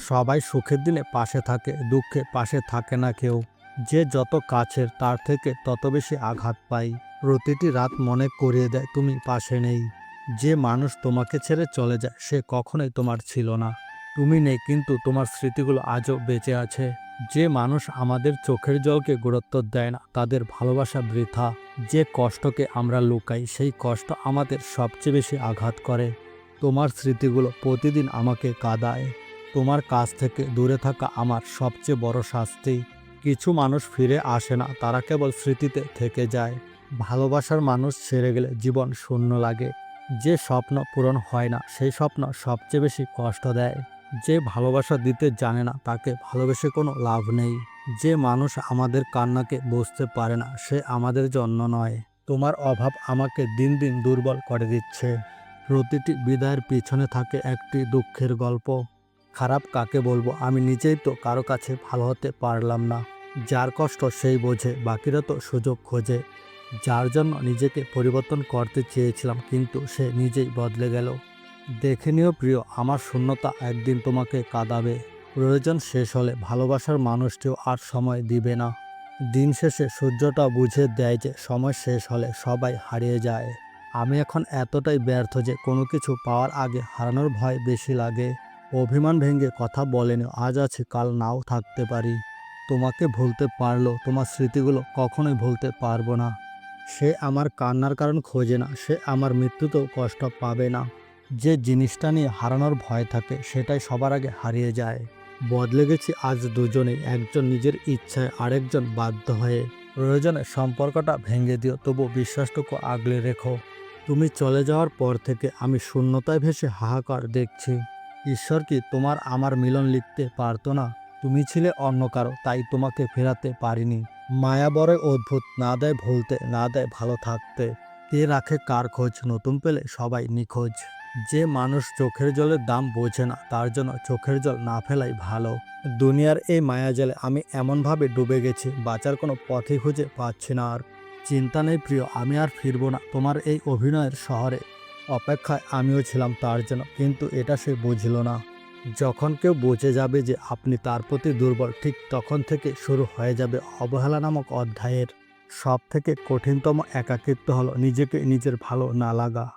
সবাই সুখের দিনে পাশে থাকে, দুঃখে পাশে থাকে না কেউ। যে যত কাছের তার থেকে তত বেশি আঘাত পাই। প্রতিটি রাত মনে করিয়ে দেয় তুমি পাশে নেই। যে মানুষ তোমাকে ছেড়ে চলে যায় সে কখনোই তোমার ছিল না। তুমি নেই কিন্তু তোমার স্মৃতিগুলো আজও বেঁচে আছে। যে মানুষ আমাদের চোখের জলকে গুরুত্ব দেয় না তাদের ভালোবাসা বৃথা। যে কষ্টকে আমরা লুকাই সেই কষ্ট আমাদের সবচেয়ে বেশি আঘাত করে। তোমার স্মৃতিগুলো প্রতিদিন আমাকে কাঁদায়। তোমার কাছ থেকে দূরে থাকা আমার সবচেয়ে বড় শাস্তি। কিছু মানুষ ফিরে আসে না, তারা কেবল স্মৃতিতে থেকে যায়। ভালোবাসার মানুষ ছেড়ে গেলে জীবন শূন্য লাগে। যে স্বপ্ন পূরণ হয় না সেই স্বপ্ন সবচেয়ে বেশি কষ্ট দেয়। যে ভালোবাসা দিতে জানে না তাকে ভালোবেসে কোনো লাভ নেই। যে মানুষ আমাদের কান্নাকে বুঝতে পারে না সে আমাদের জন্য নয়। তোমার অভাব আমাকে দিন দিন দুর্বল করে দিচ্ছে। প্রতিটি বিদায়ের পিছনে থাকে একটি দুঃখের গল্প। খারাপ কাকে বলবো, আমি নিজেই তো কারো কাছে ভালো হতে পারলাম না। যার কষ্ট সেই বোঝে, বাকিরা তো সুযোগ খোঁজে। যার জন্য নিজেকে পরিবর্তন করতে চেয়েছিলাম কিন্তু সে নিজেই বদলে গেল। দেখে নিও প্রিয়, আমার শূন্যতা একদিন তোমাকে কাঁদাবে। প্রয়োজন শেষ হলে ভালোবাসার মানুষটিও আর সময় দিবে না। দিন শেষে সূর্যটা বুঝে দেয় যে সময় শেষ হলে সবাই হারিয়ে যায়। আমি এখন এতটাই ব্যর্থ যে কোনো কিছু পাওয়ার আগে হারানোর ভয় বেশি লাগে। অভিমান ভেঙে কথা বলেনি, আজ আছে কাল নাও থাকতে পারি। তোমাকে ভুলতে পারলো তোমার স্মৃতিগুলো কখনোই ভুলতে পারবো না। সে আমার কান্নার কারণ খোঁজে না, সে আমার মৃত্যুতেও কষ্ট পাবে না। যে জিনিসটা নিয়ে হারানোর ভয় থাকে সেটাই সবার আগে হারিয়ে যায়। বদলে গেছি আজ দুজনেই, একজন নিজের ইচ্ছায় আরেকজন বাধ্য হয়ে। প্রয়োজনে সম্পর্কটা ভেঙে দিও, তবু বিশ্বাসটুকু আগলে রেখো। তুমি চলে যাওয়ার পর থেকে আমি শূন্যতায় ভেসে হাহাকার দেখছি। ঈশ্বর কি তোমার আমার মিলন লিখতে পারতো না? তুমি ছিলে অন্য কারো, তাই তোমাকে ফেরাতে পারিনি। মায়া বড়ই অদ্ভুত, না দেয় ভুলতে, না দেয় ভালো থাকতে। কে রাখে কার খোঁজ, নতুন পেলে সবাই নিখোঁজ। যে মানুষ চোখের জলের দাম বোঝে না তার জন্য চোখের জল না ফেলাই ভালো। দুনিয়ার এই মায়াজালে আমি এমনভাবে ডুবে গেছি, বাঁচার কোনো পথই খুঁজে পাচ্ছি না আর। চিন্তা নেই প্রিয়, আমি আর ফিরবো না তোমার এই অভিনয়ের শহরে। অপেক্ষায় আমিও ছিলাম তার জন্য, কিন্তু এটা সে বুঝল না। যখন কেউ বুঝে যাবে যে আপনি তার প্রতি দুর্বল, ঠিক তখন থেকে শুরু হয়ে যাবে অবহেলা নামক অধ্যায়ের সব থেকে কঠিনতম একাকিত্ব হলো নিজেকে নিজের ভালো না লাগা।